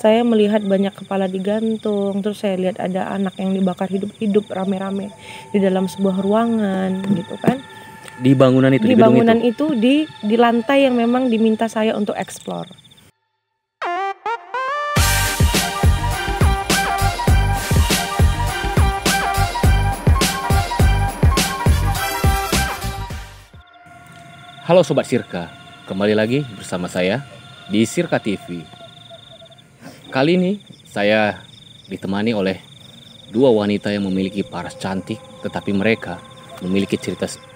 Saya melihat banyak kepala digantung, terus saya lihat ada anak yang dibakar hidup-hidup rame-rame di dalam sebuah ruangan gitu kan. Di bangunan itu, Di di gedung bangunan itu. di lantai yang memang diminta saya untuk explore. Halo Sobat Sirka, kembali lagi bersama saya di Sirka TV. Kali ini saya ditemani oleh dua wanita yang memiliki paras cantik, tetapi mereka memiliki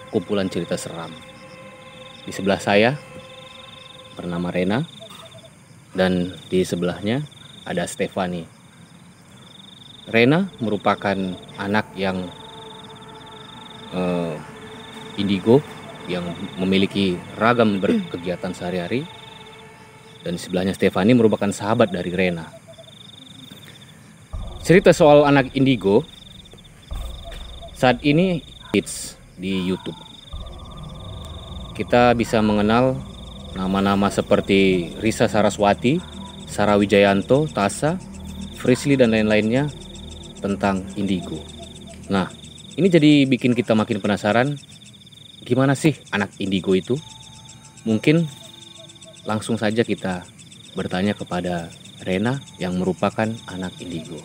kumpulan cerita seram. Di sebelah saya bernama Rena, dan di sebelahnya ada Stefani. Rena merupakan anak yang indigo yang memiliki ragam berkegiatan sehari-hari, dan di sebelahnya Stefani merupakan sahabat dari Rena. Cerita soal anak indigo saat ini hits di YouTube. Kita bisa mengenal nama-nama seperti Risa Saraswati, Sarah Wijayanto, Tasa, Frisly, dan lain-lainnya tentang indigo. Nah, ini jadi bikin kita makin penasaran, gimana sih anak indigo itu? Mungkin langsung saja kita bertanya kepada Rena yang merupakan anak indigo.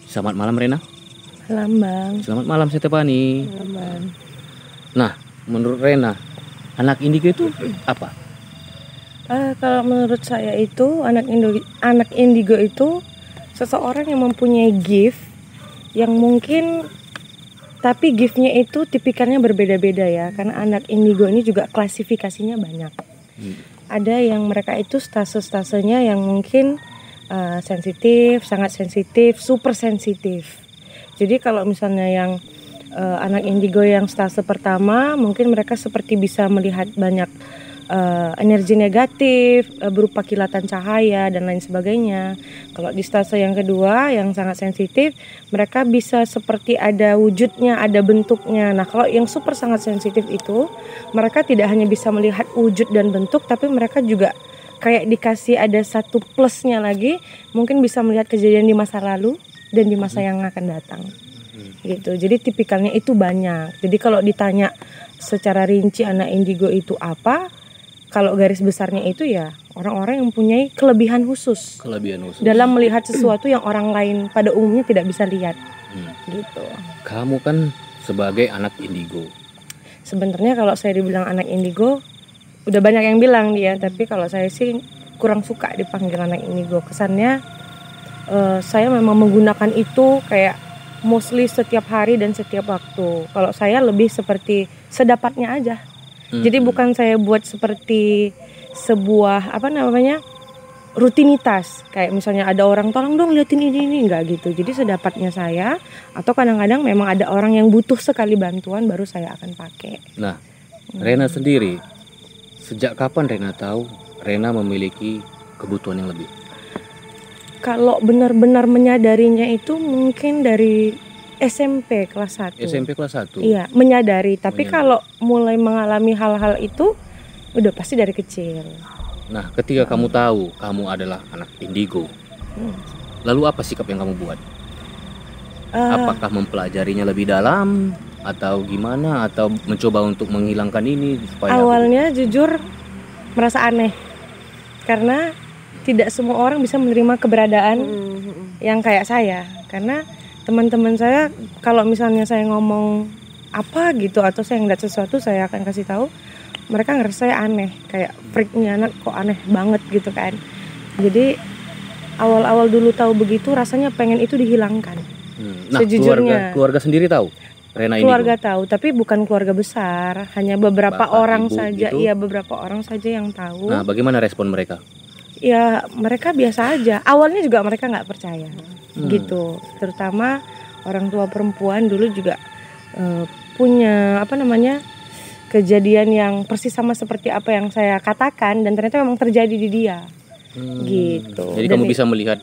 Selamat malam Rena. Malam Bang. Selamat malam Stefani. Malam Bang. Nah, menurut Rena, anak indigo itu apa? Kalau menurut saya itu anak indigo itu seseorang yang mempunyai gift yang mungkin, tapi giftnya itu tipikalnya berbeda-beda ya, karena anak indigo ini juga klasifikasinya banyak. Ada yang mereka itu stase-stasenya yang mungkin sensitif, sangat sensitif, super sensitif. Jadi kalau misalnya yang anak indigo yang stase pertama, mungkin mereka seperti bisa melihat banyak energi negatif berupa kilatan cahaya dan lain sebagainya. Kalau di stase yang kedua yang sangat sensitif, mereka bisa seperti ada wujudnya, ada bentuknya. Nah, kalau yang super sangat sensitif itu, mereka tidak hanya bisa melihat wujud dan bentuk, tapi mereka juga kayak dikasih ada satu plusnya lagi, mungkin bisa melihat kejadian di masa lalu dan di masa yang akan datang. Gitu. Jadi tipikalnya itu banyak. Jadi kalau ditanya secara rinci anak indigo itu apa? Kalau garis besarnya itu ya orang-orang yang mempunyai kelebihan khusus dalam melihat sesuatu yang orang lain pada umumnya tidak bisa lihat. Gitu. Kamu kan sebagai anak indigo. Sebenarnya kalau saya dibilang anak indigo, udah banyak yang bilang dia, tapi kalau saya sih kurang suka dipanggil anak indigo. Kesannya saya memang menggunakan itu kayak mostly setiap hari dan setiap waktu. Kalau saya lebih seperti sedapatnya aja. Jadi bukan saya buat seperti sebuah rutinitas. Kayak misalnya ada orang tolong dong liatin ini enggak gitu. Jadi sedapatnya saya, atau kadang-kadang memang ada orang yang butuh sekali bantuan baru saya akan pakai. Nah, Rena sendiri, sejak kapan Rena tahu Rena memiliki kebutuhan yang lebih? Kalau benar-benar menyadarinya itu mungkin dari SMP kelas 1. SMP kelas 1? Iya, menyadari. Tapi kalau mulai mengalami hal-hal itu udah pasti dari kecil. Nah, ketika kamu tahu kamu adalah anak indigo, lalu apa sikap yang kamu buat? Apakah mempelajarinya lebih dalam atau gimana, atau mencoba untuk menghilangkan ini supaya awalnya jujur merasa aneh. Karena tidak semua orang bisa menerima keberadaan yang kayak saya. Karena teman-teman saya kalau misalnya saya ngomong apa gitu atau saya ngeliat sesuatu, saya akan kasih tahu, mereka ngerasa saya aneh, kayak freaknya anak kok aneh banget gitu kan. Jadi awal-awal dulu tahu begitu rasanya pengen itu dihilangkan. Nah, sejujurnya keluarga sendiri tahu Rena ini? Keluarga tahu, tapi bukan keluarga besar, hanya beberapa Bapak, orang ibu, saja. gitu? Iya, beberapa orang saja yang tahu. Nah, bagaimana respon mereka? Ya mereka biasa aja. Awalnya juga mereka nggak percaya, gitu. Terutama orang tua perempuan dulu juga punya kejadian yang persis sama seperti apa yang saya katakan, dan ternyata memang terjadi di dia, gitu. Jadi kamu bisa melihat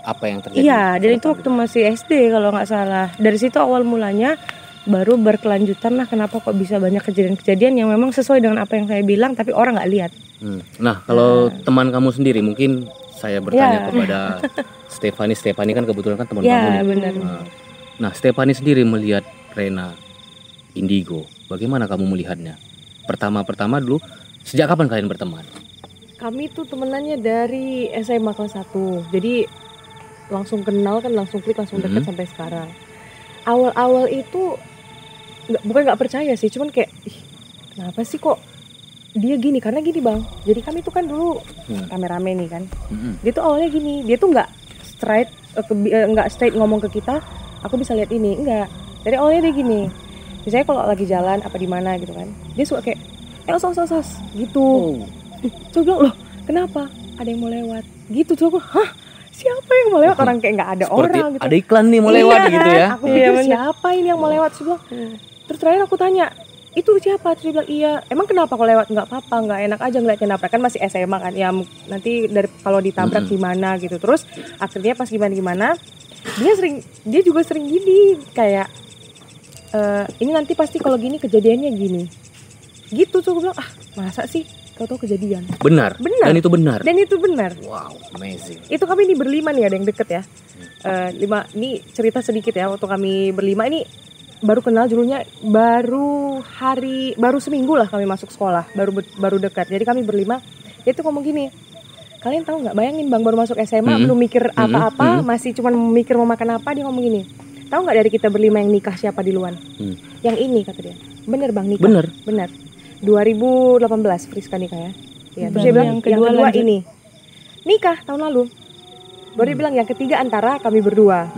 apa yang terjadi? Iya, dan itu waktu masih SD kalau nggak salah. Dari situ awal mulanya, baru berkelanjutan lah kenapa kok bisa banyak kejadian-kejadian yang memang sesuai dengan apa yang saya bilang tapi orang nggak lihat. Nah, kalau teman kamu sendiri mungkin saya bertanya Ya. kepada Stefani. Stefani kan kebetulan kan teman kamu Ya, nih. benar. Nah, Stefani sendiri melihat Rena Indigo, bagaimana kamu melihatnya? Pertama dulu, sejak kapan kalian berteman? Kami tuh temenannya dari SMA kelas 1. Jadi langsung kenal kan, langsung klik, langsung dekat sampai sekarang. Awal-awal itu bukan nggak percaya sih, cuman kayak ih, kenapa sih kok dia gini? Karena gini bang, jadi kami tuh kan dulu rame-rame nih kan. Dia tuh awalnya gini, dia tuh nggak straight ngomong ke kita, aku bisa lihat ini, enggak. Jadi awalnya dia gini, misalnya kalau lagi jalan apa di mana gitu kan, dia suka kayak sos gitu. Terus bilang, loh kenapa? Ada yang mau lewat gitu. Terus aku, hah? Siapa yang mau lewat? Orang kayak nggak ada Seperti orang gitu. ada iklan nih mau lewat gitu ya. Aku pikir siapa ini yang mau lewat. Terus terakhir aku tanya, itu siapa? Terus dia bilang, iya. Emang kenapa kalau lewat? Nggak apa-apa, nggak enak aja ngeliatnya nabrak. Kan masih SMA kan, ya nanti kalau ditabrak gimana gitu. Terus akhirnya pas gimana dia juga sering gini kayak ini nanti pasti kalau gini kejadiannya gini. Gitu tuh aku bilang, masa sih? Tahu-tahu kejadian. Benar. Dan itu benar. Wow, amazing. Itu kami ini berlima nih, ada yang deket ya. 5, ini cerita sedikit ya, waktu kami berlima ini baru kenal dulunya baru seminggu lah kami masuk sekolah, baru dekat. Jadi kami berlima, dia tuh ngomong gini, kalian tahu nggak, bayangin bang, baru masuk SMA belum mikir apa-apa, masih cuma mikir mau makan apa, dia ngomong gini, tahu nggak dari kita berlima yang nikah siapa di luar? Yang ini, kata dia. Bener bang, nikah. Bener. 2018 Friska nikah ya. Ya, terus dia bilang yang kedua ini nikah tahun lalu. Baru dia bilang yang ketiga antara kami berdua.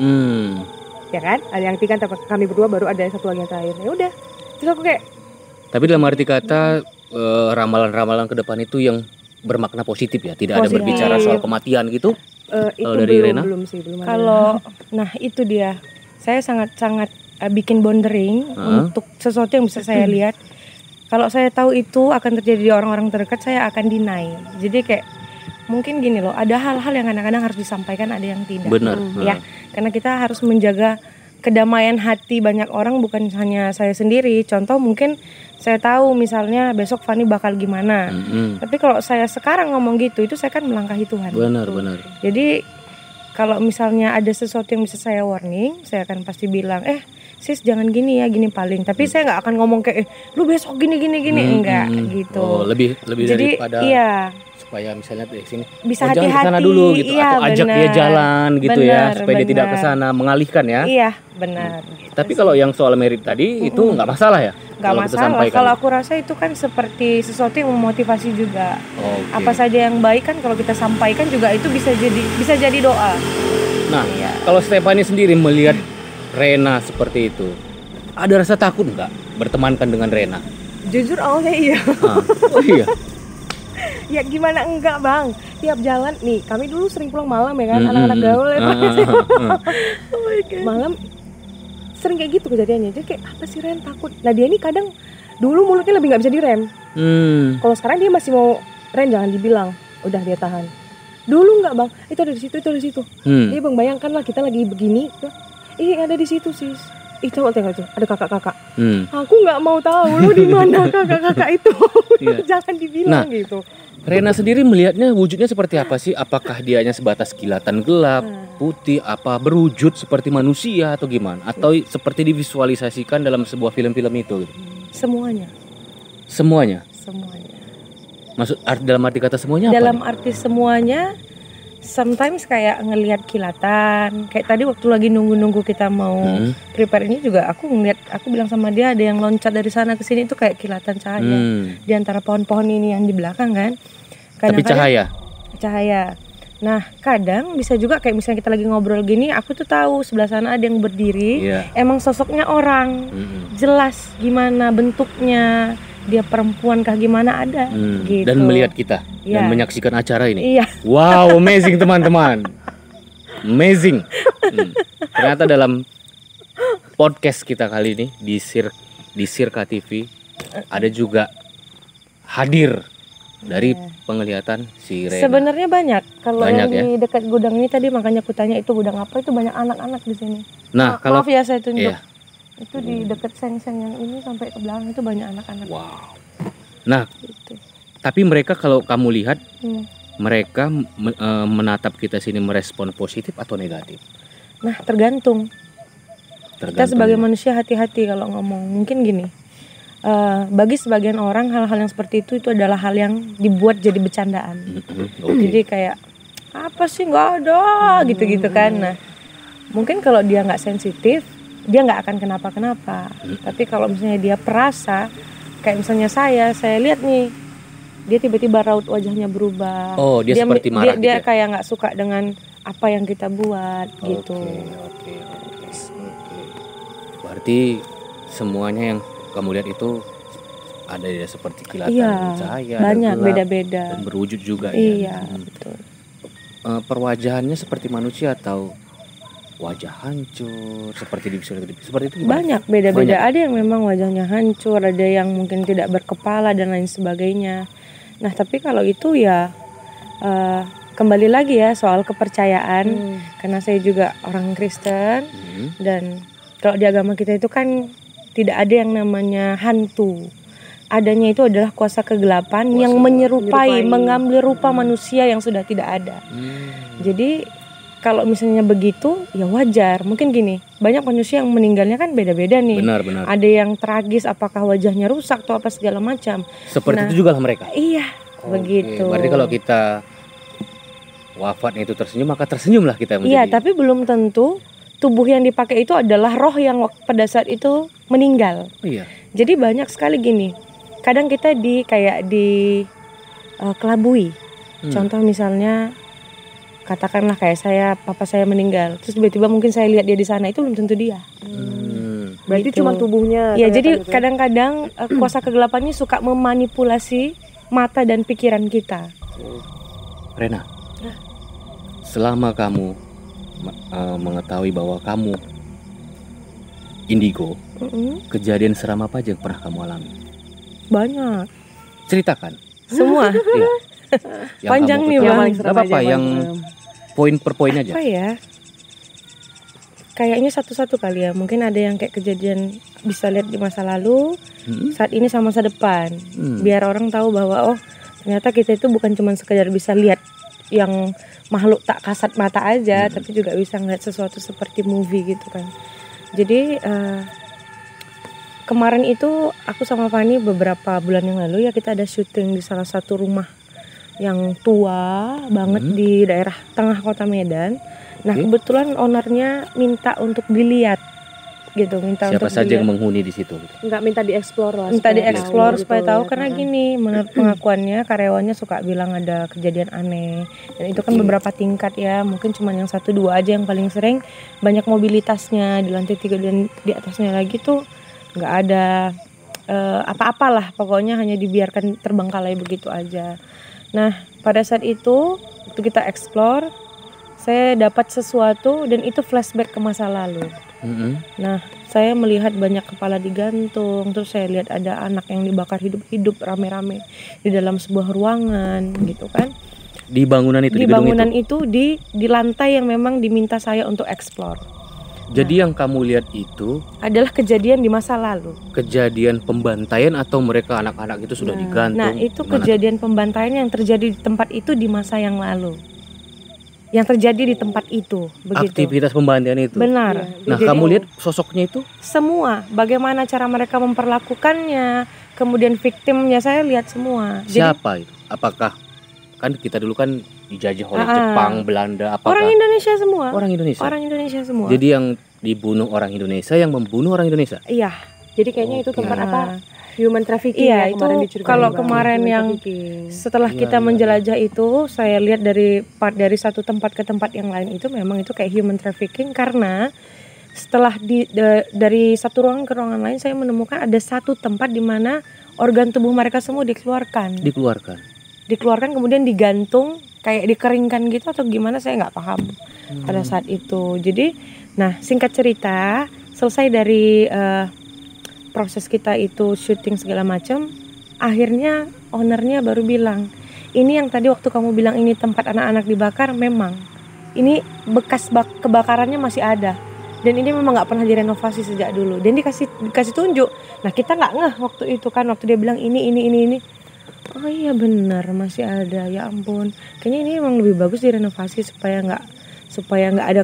Ya kan? Ada yang ketiga antara kami berdua, baru ada satu lagi yang terakhir. Ya udah. Terus aku kayak, tapi dalam arti kata ramalan-ramalan ke depan itu yang bermakna positif ya, tidak ada berbicara soal kematian gitu. Itu dari Rena? belum kalau nah itu dia. Saya sangat bikin boundary untuk sesuatu yang bisa saya lihat. Kalau saya tahu itu akan terjadi di orang-orang terdekat, saya akan deny. Jadi kayak mungkin gini loh, ada hal-hal yang kadang-kadang harus disampaikan, ada yang tidak. Benar. Ya, karena kita harus menjaga kedamaian hati banyak orang, bukan hanya saya sendiri. Contoh mungkin saya tahu misalnya besok Fani bakal gimana. Tapi kalau saya sekarang ngomong gitu, itu saya kan melangkahi Tuhan. Benar. Jadi kalau misalnya ada sesuatu yang bisa saya warning, saya akan pasti bilang, sis jangan gini ya, gini paling. Tapi saya nggak akan ngomong kayak lu besok gini enggak gitu. Oh, lebih jadi, daripada supaya misalnya dari sini bisa jangan hati-hati kesana dulu gitu, atau ajak dia jalan gitu ya, supaya dia tidak kesana, mengalihkan ya. Iya benar. Tapi kalau yang soal merit tadi itu nggak masalah ya? Nggak masalah. Kalau aku rasa itu kan seperti sesuatu yang memotivasi juga. Apa saja yang baik kan kalau kita sampaikan juga itu bisa jadi doa. Nah, kalau Stefani sendiri melihat Rena seperti itu, ada rasa takut nggak bertemankan dengan Rena? Jujur awalnya iya. Oh iya. Ya gimana enggak bang, tiap jalan nih, kami dulu sering pulang malam ya kan, anak-anak gaul ya oh my God. Malam sering kayak gitu kejadiannya. Jadi kayak apa sih Ren, takut. Nah dia ini kadang dulu mulutnya lebih nggak bisa direm. Kalau sekarang dia masih mau, Ren jangan dibilang, udah dia tahan. Dulu nggak bang, itu ada di situ. Dia bang bayangkan lah kita lagi begini, ada di situ sis. Coba tengok tuh, ada kakak-kakak. Aku nggak mau tahu lu di mana kakak-kakak itu. Jangan dibilang gitu. Rena sendiri melihatnya wujudnya seperti apa sih? Apakah dia hanya sebatas kilatan gelap, putih, apa berwujud seperti manusia atau gimana? Atau seperti divisualisasikan dalam sebuah film-film itu? Semuanya. Maksud dalam arti kata semuanya apa? Dalam arti semuanya. Sometimes kayak ngelihat kilatan, kayak tadi waktu lagi nunggu kita mau prepare ini juga aku bilang sama dia ada yang loncat dari sana ke sini, itu kayak kilatan cahaya di antara pohon-pohon ini yang di belakang kan. Tapi cahaya. Nah kadang bisa juga kayak misalnya kita lagi ngobrol gini, aku tuh tahu sebelah sana ada yang berdiri, emang sosoknya orang, jelas gimana bentuknya. Dia perempuan kah gimana ada gitu. Dan melihat kita dan menyaksikan acara ini. Iya. Wow, amazing teman-teman. Amazing. Ternyata dalam podcast kita kali ini di Sirka TV ada juga hadir dari penglihatan si Rena. Sebenarnya banyak. Kalau yang ya? di dekat gudang ini tadi makanya aku tanya itu gudang apa, itu banyak anak-anak di sini. Nah, kalau maaf ya saya tunjuk. Itu di dekat seng-seng yang ini sampai ke belakang itu banyak anak-anak. Wow. Nah, gitu. Tapi mereka kalau kamu lihat mereka menatap kita sini merespon positif atau negatif? Nah, tergantung. Kita sebagai manusia hati-hati kalau ngomong. Mungkin gini, bagi sebagian orang hal-hal yang seperti itu adalah hal yang dibuat jadi bercandaan. Jadi kayak apa sih, nggak ada gitu-gitu kan. Nah, mungkin kalau dia nggak sensitif, dia nggak akan kenapa-kenapa. Tapi kalau misalnya dia perasa, kayak misalnya saya lihat nih, dia tiba-tiba raut wajahnya berubah. Oh, dia seperti marah dia gitu ya? kayak nggak suka dengan apa yang kita buat gitu. Oke. Berarti semuanya yang kamu lihat itu ada ya seperti kilatan cahaya, banyak gelap, beda-beda dan berwujud juga ya. ya. Betul. Perwajahannya seperti manusia atau wajah hancur seperti seperti itu gimana? Banyak beda-beda. Banyak. Ada yang memang wajahnya hancur, ada yang mungkin tidak berkepala dan lain sebagainya. Nah, tapi kalau itu ya kembali lagi ya soal kepercayaan. Karena saya juga orang Kristen dan kalau di agama kita itu kan tidak ada yang namanya hantu. Adanya itu adalah kuasa kegelapan yang menyerupai, mengambil rupa manusia yang sudah tidak ada. Jadi kalau misalnya begitu ya wajar. Mungkin gini, banyak manusia yang meninggalnya kan beda-beda nih. Benar. Ada yang tragis, apakah wajahnya rusak atau apa segala macam. Seperti itu juga lah mereka. Iya, begitu. Berarti kalau kita wafat itu tersenyum, maka tersenyumlah kita menjadi. Iya, tapi belum tentu tubuh yang dipakai itu adalah roh yang pada saat itu meninggal. Iya. Jadi banyak sekali gini. Kadang kita kelabui. Contoh misalnya katakanlah kayak papa saya meninggal, terus tiba-tiba mungkin saya lihat dia di sana, itu belum tentu dia. Berarti gitu. cuma tubuhnya. Ya, jadi kadang-kadang kuasa kegelapannya suka memanipulasi mata dan pikiran kita. Rena, selama kamu mengetahui bahwa kamu indigo, kejadian seram apa aja yang pernah kamu alami? Banyak. Ceritakan. Semua. Iya. Panjang nih, Bang. Gak apa-apa, yang poin per poin aja. Apa ya? Kayaknya satu-satu kali ya. Mungkin ada yang kayak kejadian bisa lihat di masa lalu, saat ini sama masa depan. Biar orang tahu bahwa ternyata kita itu bukan cuma sekedar bisa lihat yang makhluk tak kasat mata aja, tapi juga bisa ngeliat sesuatu seperti movie gitu kan. Jadi kemarin itu aku sama Fani beberapa bulan yang lalu ya, kita ada syuting di salah satu rumah yang tua banget di daerah tengah kota Medan. Nah, kebetulan ownernya minta untuk dilihat gitu, siapa saja yang menghuni di situ gitu. Nggak minta dieksplor lah. Minta dieksplor supaya tahu ya, karena gini, menurut pengakuannya karyawannya suka bilang ada kejadian aneh. Dan itu kan beberapa tingkat ya, mungkin cuma yang 1-2 aja yang paling sering, banyak mobilitasnya di lantai 3 dan di atasnya lagi tuh nggak ada apa-apalah, pokoknya hanya dibiarkan terbengkalai begitu aja. Nah, pada saat itu waktu kita explore, saya dapat sesuatu dan itu flashback ke masa lalu. Nah, saya melihat banyak kepala digantung, terus saya lihat ada anak yang dibakar hidup-hidup rame-rame di dalam sebuah ruangan gitu kan. Di bangunan itu, di bangunan itu di lantai yang memang diminta saya untuk explore. Jadi yang kamu lihat itu adalah kejadian di masa lalu. Kejadian pembantaian atau mereka anak-anak itu sudah digantung? Nah, itu kejadian pembantaian yang terjadi di tempat itu di masa yang lalu. Yang terjadi di tempat itu, begitu. Aktivitas pembantaian itu. Benar. Nah, kamu lihat sosoknya itu? Semua, bagaimana cara mereka memperlakukannya, kemudian victimnya saya lihat semua. Siapa itu? Apakah kan kita dulu kan dijajah oleh Jepang, Belanda, apakah orang Indonesia semua? Orang Indonesia. Orang Indonesia semua. Jadi yang dibunuh orang Indonesia, yang membunuh orang Indonesia. Iya. Jadi kayaknya itu tempat apa? Human trafficking. Iya, ya, itu kalau kemarin yang setelah kita menjelajah itu, saya lihat dari satu tempat ke tempat yang lain itu memang itu kayak human trafficking, karena setelah dari satu ruangan ke ruangan lain saya menemukan ada satu tempat di mana organ tubuh mereka semua dikeluarkan kemudian digantung kayak dikeringkan gitu atau gimana, saya nggak paham pada saat itu. Jadi, nah singkat cerita, selesai dari proses kita itu syuting segala macam, akhirnya ownernya baru bilang, ini yang tadi waktu kamu bilang ini tempat anak-anak dibakar, memang ini bekas kebakarannya masih ada dan ini memang nggak pernah direnovasi sejak dulu, dan dikasih tunjuk. Nah, kita nggak ngeh waktu itu kan, waktu dia bilang ini Oh iya benar, masih ada. Ya ampun. Kayaknya ini emang lebih bagus direnovasi supaya nggak ada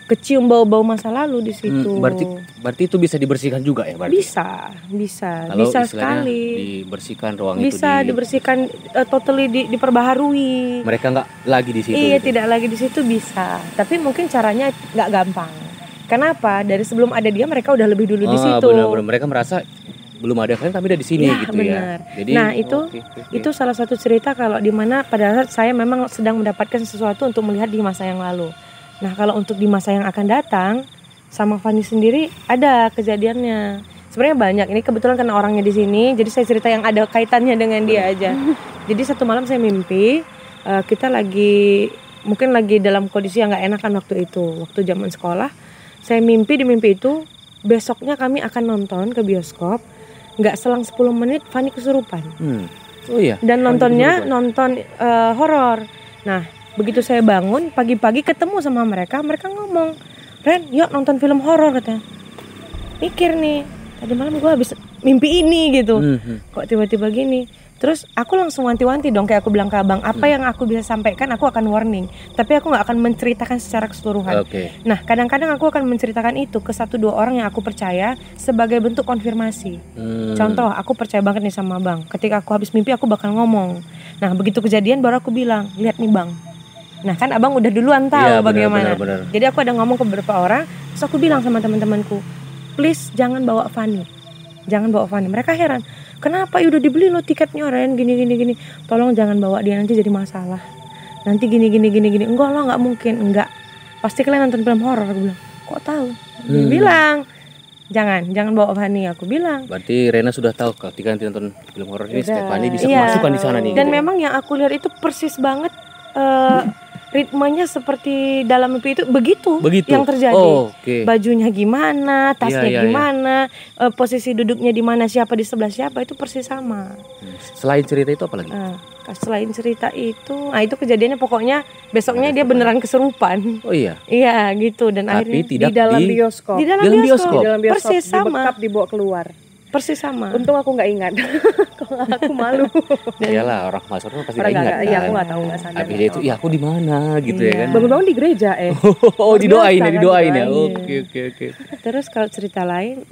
kecium bau-bau masa lalu di situ. Berarti itu bisa dibersihkan juga ya berarti? Bisa Kalau istilahnya sekali. dibersihkan ruang Bisa itu dibersihkan, totally diperbaharui. mereka nggak lagi di situ. Iya, gitu. tidak lagi di situ bisa. Tapi mungkin caranya nggak gampang. Kenapa? Dari sebelum ada dia mereka udah lebih dulu di situ. Benar-benar mereka merasa belum ada kalian tapi udah di sini Ya, gitu benar. ya. Jadi Nah, itu oke. itu salah satu cerita kalau di mana pada saat saya memang sedang mendapatkan sesuatu untuk melihat di masa yang lalu. Nah, kalau untuk di masa yang akan datang sama Fanny sendiri ada kejadiannya. Sebenarnya banyak. Ini kebetulan karena orangnya di sini, jadi saya cerita yang ada kaitannya dengan dia aja. Jadi satu malam saya mimpi kita mungkin lagi dalam kondisi yang nggak enakan waktu zaman sekolah. Saya mimpi di mimpi itu besoknya kami akan nonton ke bioskop. Nggak selang 10 menit Fanny kesurupan. Oh iya. Dan nontonnya nonton horor. Nah, begitu saya bangun pagi-pagi ketemu sama mereka ngomong, "Ren, yuk nonton film horor," katanya. Mikir nih, tadi malam gue habis mimpi ini gitu. Kok tiba-tiba gini? Terus aku langsung wanti-wanti dong, kayak aku bilang ke abang, apa yang aku bisa sampaikan aku akan warning, tapi aku nggak akan menceritakan secara keseluruhan. Nah, kadang-kadang aku akan menceritakan itu ke 1-2 orang yang aku percaya sebagai bentuk konfirmasi. Contoh, aku percaya banget nih sama abang, ketika aku habis mimpi aku bakal ngomong. Nah, begitu kejadian baru aku bilang, lihat nih bang. Nah, kan abang udah duluan tahu bagaimana. Benar. Jadi aku ada ngomong ke beberapa orang, terus aku bilang sama teman-temanku, please jangan bawa Fanny. Mereka heran, kenapa udah dibeli lo tiketnya Ren, gini. Tolong jangan bawa dia, nanti jadi masalah. Nanti gini. Enggak lah, nggak mungkin. Enggak, pasti kalian nonton film horor. Aku bilang, kok tahu? Dia bilang, jangan bawa Fanny. Aku bilang. Berarti Rena sudah tahu ketika nanti nonton film horor ini Stephanie bisa masukkan di sana nih. Dan gitu. memang yang aku lihat itu persis banget. Ritmenya seperti dalam mimpi itu begitu yang terjadi. Bajunya gimana, tasnya gimana, posisi duduknya di mana, siapa di sebelah siapa, itu persis sama. Selain cerita itu apa lagi? Selain cerita itu, itu kejadiannya pokoknya besoknya dia beneran kesurupan. Oh iya. Iya gitu, dan tapi akhirnya tidak di dalam bioskop. Di dalam bioskop. Persis sama. Dibekap dibawa keluar. Persis sama. Untung aku nggak ingat. Kalau aku malu. Iyalah, orang masuk pasti nggak ingat. Iya, aku nggak tahu, nggak sadar. Habis itu, aku di mana gitu ya kan? Bangun-bangun di gereja Oh, didoain ya. Oke. Terus kalau cerita lain,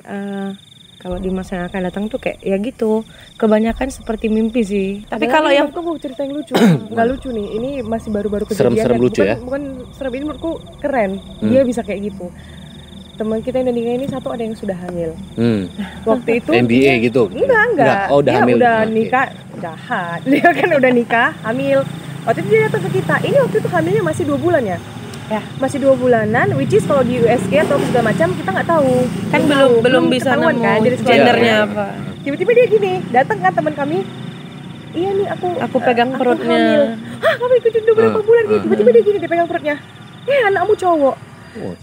kalau di masa yang akan datang tuh kayak ya gitu, kebanyakan seperti mimpi sih. Tapi kalau yang tunggu cerita yang lucu, nggak lucu nih. Ini masih baru-baru kejadian. Serem-serem lucu ya? Bukan serem, ini menurutku keren. Dia bisa kayak gitu. Teman kita yang udah nikah ini satu ada yang sudah hamil. Waktu itu MBA gitu? Enggak. Oh, udah dia hamil. Udah nikah, jahat. Dia kan udah nikah, hamil. Waktu itu dia datang ke kita. Ini waktu itu hamilnya masih 2 bulan ya? Ya, masih 2 bulanan. Which is kalau di USG atau segala macam kita nggak tahu. Kan belum bisa ketahuan nemu kan dari gendernya apa. Tiba-tiba dia gini, datang kan teman kami. Iya nih aku pegang perutnya. Hamil. Hah, kamu ikutin 2 berapa bulan gitu. Tiba-tiba dia gini, dia pegang perutnya. Anakmu cowok.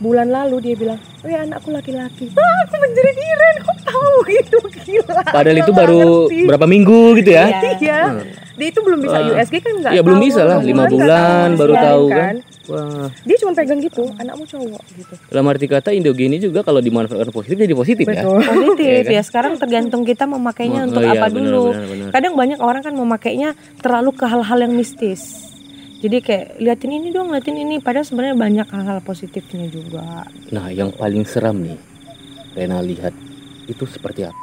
Bulan lalu dia bilang, oh ya anakku laki-laki. Aku menjerit, Ren, kok tahu itu, gila. Padahal itu baru berapa minggu gitu ya? Iya. Dia itu belum bisa USG kan nggak? Iya, belum bisa lah, 5 bulan baru tahu kan. Wah. Dia cuma pegang gitu, anakmu cowok gitu. Dalam arti kata Indogeni juga kalau dimanfaatkan positif jadi positif. Betul. Ya. Positif ya. Sekarang tergantung kita memakainya untuk apa dulu. Benar. Kadang banyak orang kan memakainya terlalu ke hal-hal yang mistis. Jadi kayak liatin ini, padahal sebenarnya banyak hal-hal positifnya juga. Nah, yang paling seram nih Rena lihat itu seperti apa?